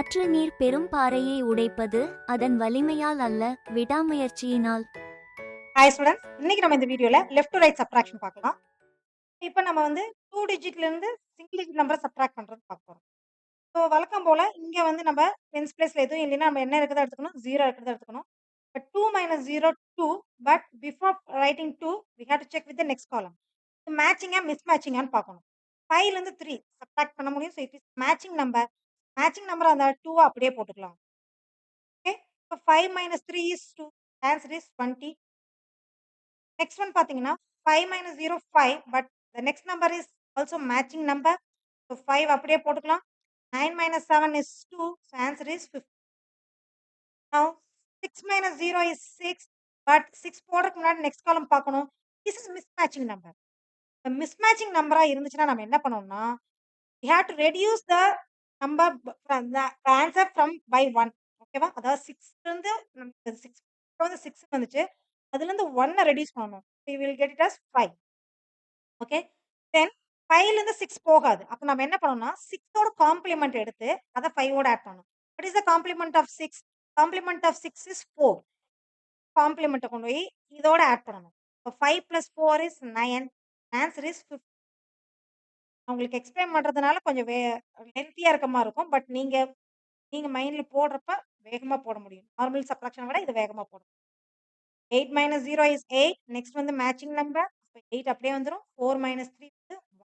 ஆற்று நீர் பெரும் பாறையை உடைப்பது அதன் வலிமையால் அல்ல, விடாமுயற்சியினால். ஹாய் ஸ்டூடெண்ட்ஸ், இன்னைக்கு நம்ம இந்த வீடியோல லெஃப்ட் டு ரைட் சப்ட்ராக்ஷன் பார்க்கலாம். இப்போ நம்ம வந்து 2 டிஜிட்ல இருந்து சிங்கிள் டிஜிட் நம்பரை சப்ட்ராக்ட் பண்றது பார்க்க போறோம். ஸோ வழக்கம் போல இங்க வந்து நம்ம டென்ஸ் பிளேஸ்ல எதுவும் இல்லைன்னா நம்ம என்ன இருக்கிறத எடுத்துக்கணும், 0 இருக்கிறத எடுத்துக்கணும். But 2 - 0 2, but before writing 2 we have to check with the next column. மேட்சிங்கா மிஸ் மேட்சிங்கான்னு பார்க்கணும். 5ல இருந்து 3 சப்ட்ராக்ட் பண்ண முடியும். So it is matching number. Matching number அந்த 2 அப்படியே போட்டுக்கலாம். ஓகே. இப்போ 5 - 3 is 2. Answer is 20. Next one பார்த்தீங்கன்னா 5 - 0 5, but the next number is also matching number. So 5 அப்படியே போட்டுக்கலாம். 9 - 7 is 2, so answer is 50. Now 6 - 0 is 6, but 6 போடுறதுக்கு முன்னாடி next column பார்க்கணும். This is mismatching number. The mismatching number இருந்துச்சுன்னா நம்ம என்ன பண்ணணும்னா we have to reduce the number from the answer from by 1. ஓகேவா? அதாவது 6 இருந்து நமக்கு 6 வந்து 6 வந்துச்சு. அதுல இருந்து 1 ரெடியூஸ் பண்ணணும். We will get it as 5. Okay. தென் 5ல இருந்து 6 போகாது. அப்ப நம்ம என்ன பண்ணணும்னா 6 ஓட காம்ப்ளிமெண்ட் எடுத்து அத 5 ஓட ஆட் பண்ணணும். What is the complement of 6? Complement of 6 is 4. காம்ப்ளிமெண்ட்ட கொண்டு போய் இதோட ஆட் பண்ணணும். இப்போ 5 + 4 is 9. Answer is 50. உங்களுக்கு எக்ஸ்பிளைன் பண்றதுனால கொஞ்சம் லென்த்தியா இருக்க மாரி இருக்கும். பட் நீங்க நீங்க மைண்ட்ல போடுறப்ப வேகமா போட முடியும். நார்மல் சப்ட்ராக்ஷன விட இது வேகமா போடும். 8 - 0 is 8. நெக்ஸ்ட் வந்து மேட்சிங் நம்பர். அப்ப 8 அப்படியே வந்துரும். 4 - 3 வந்து 1.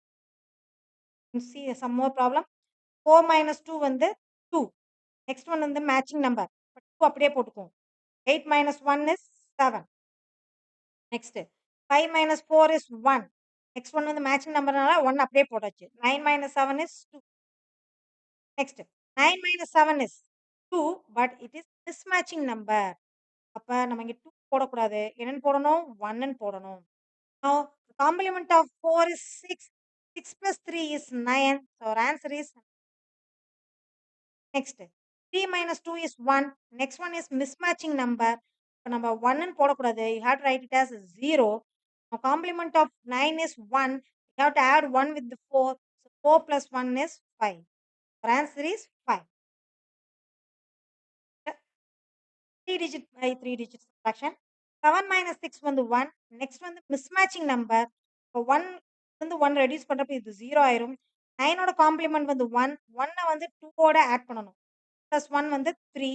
See some more problem. 4 - 2 வந்து 2. நெக்ஸ்ட் ஒன் வந்து மேட்சிங் நம்பர். 2 அப்படியே போட்டுக்குவோம். 8 - 1 is 7. Next 5 - 4 is 1. Next one வந்து மேட்சிங் நம்பர்னால 1 அப்படியே போட்டாச்சு. 9 - 7 is 2. Next 9 - 7 is 2, but it is mismatching number. அப்ப நம்ம இங்க 2 போடக்கூடாது. என்னன்னு போடணும்? 1ன்னு போடணும். Now complement of 4 is 6. 6 + 3 is 9. So our answer is next. 3 - 2 is 1. Next one is mismatching number. இப்ப நம்ம 1ன்னு போடக்கூடாது. You have to write it as 0. Now complement of 9 is 1. You have to add 1 with the 4. So 4 + 1 is 5. Our answer is 5. 3 digit by 3 digit subtraction. 7 - 6 வந்து 1. Next வந்து mismatching number. இப்போ 1 வந்து 1 reduce பண்றப்ப இது 0 ஆயிரும். 9 ஓட காம்ப்ளிமெண்ட் வந்து 1. 1 வந்து 2 ஓட ஆட் பண்ணணும். +1 வந்து 3.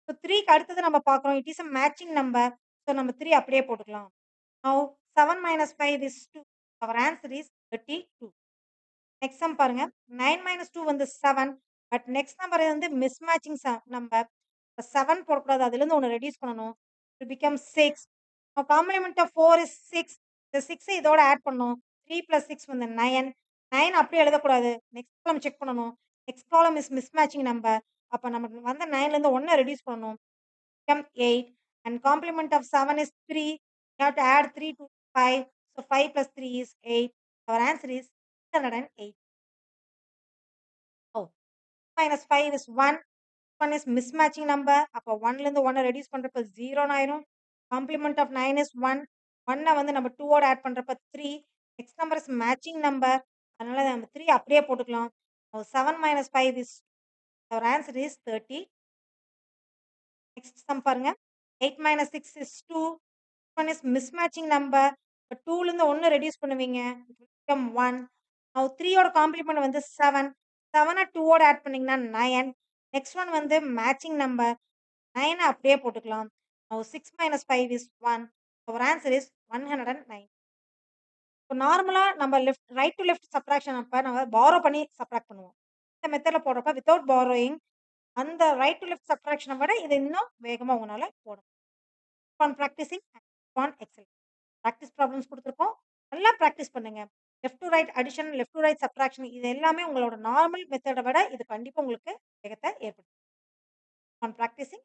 இப்போ 3க்கு அடுத்தது நம்ம பார்க்குறோம். It is a matching number. So நம்ம 3 அப்படியே போட்டுக்கலாம். Now 7 - 5 is 2. Our answer is 32. Next sum பாருங்க. 9 - 2 வந்து 7. பட் நெக்ஸ்ட் நம்பர் வந்து மிஸ்மேட்சிங் நம்பர். 7 போடக்கூடாது. அதுலேருந்து ஒண்ணு ரெடியூஸ் பண்ணணும். It become 6. Now complement of 4 is 6. இந்த 6 இதோட ஆட் பண்ணணும். 3 + 6 வந்து 9. 9 அப்படியே எழுதக்கூடாது. நெக்ஸ்ட் காலம் செக் பண்ணணும். நெக்ஸ்ட் காலம் இஸ் மிஸ்மேட்சிங் நம்பர். அப்ப நமக்கு வந்த 9லேருந்து 1 ரெடியூஸ் பண்ணணும். become 8. And complement of 7 is 3. You have to add 3 to 5. So 5 + 3 is 8. Our answer is 608. Oh, -5 is 1. 1 is mismatching number. அப்போ 1லேருந்து 1 ரெடியூஸ் பண்றப்ப 0 ஆயிரும். Complement of 9 is 1. 1 வந்து நம்ம 2 ஓட ஆட் பண்றப்ப 3. Next number is matching number. அதனால நம்ம 3 அப்படியே போட்டுக்கலாம். 7 - 5 is our answer is 30. Next sum பாருங்க. 8 - 6 is 2. One is mismatching number. இப்போ 2லேருந்து 1 ரெடியூஸ் பண்ணுவீங்க. It will become 1. now 3 ஓட காம்ப்ளிமெண்ட் வந்து 7. 7 2 ஓட ஆட் பண்ணீங்கன்னா 9. நெக்ஸ்ட் ஒன் வந்து மேட்சிங் நம்பர். 9 அப்படியே போட்டுக்கலாம். now 6 - 5 is 1. our answer is 109. இப்போ நார்மலா நம்ம ரைட் டு லெஃப்ட் சப்ட்ராக்ஷன் அப்ப நம்ம பாரோ பண்ணி சப்ட்ராக்ட் பண்ணுவோம். இந்த மெத்தட்ல போடுறப்ப வித்தவுட் பாரோயிங் அந்த ரைட் டு லெஃப்ட் சப்ட்ராக்ஷனை விட இது இன்னும் வேகமா உங்களால போட முடியும். on practicing on excel practice problems குடுத்துருக்கோம். நல்லா பிராக்டிஸ் பண்ணுங்க. Left to right addition, left to right subtraction இது எல்லாமே உங்களோட நார்மல் மெத்தட விட இது கண்டிப்பா உங்களுக்கு வேகத்த ஏற்படுத்தும். on practicing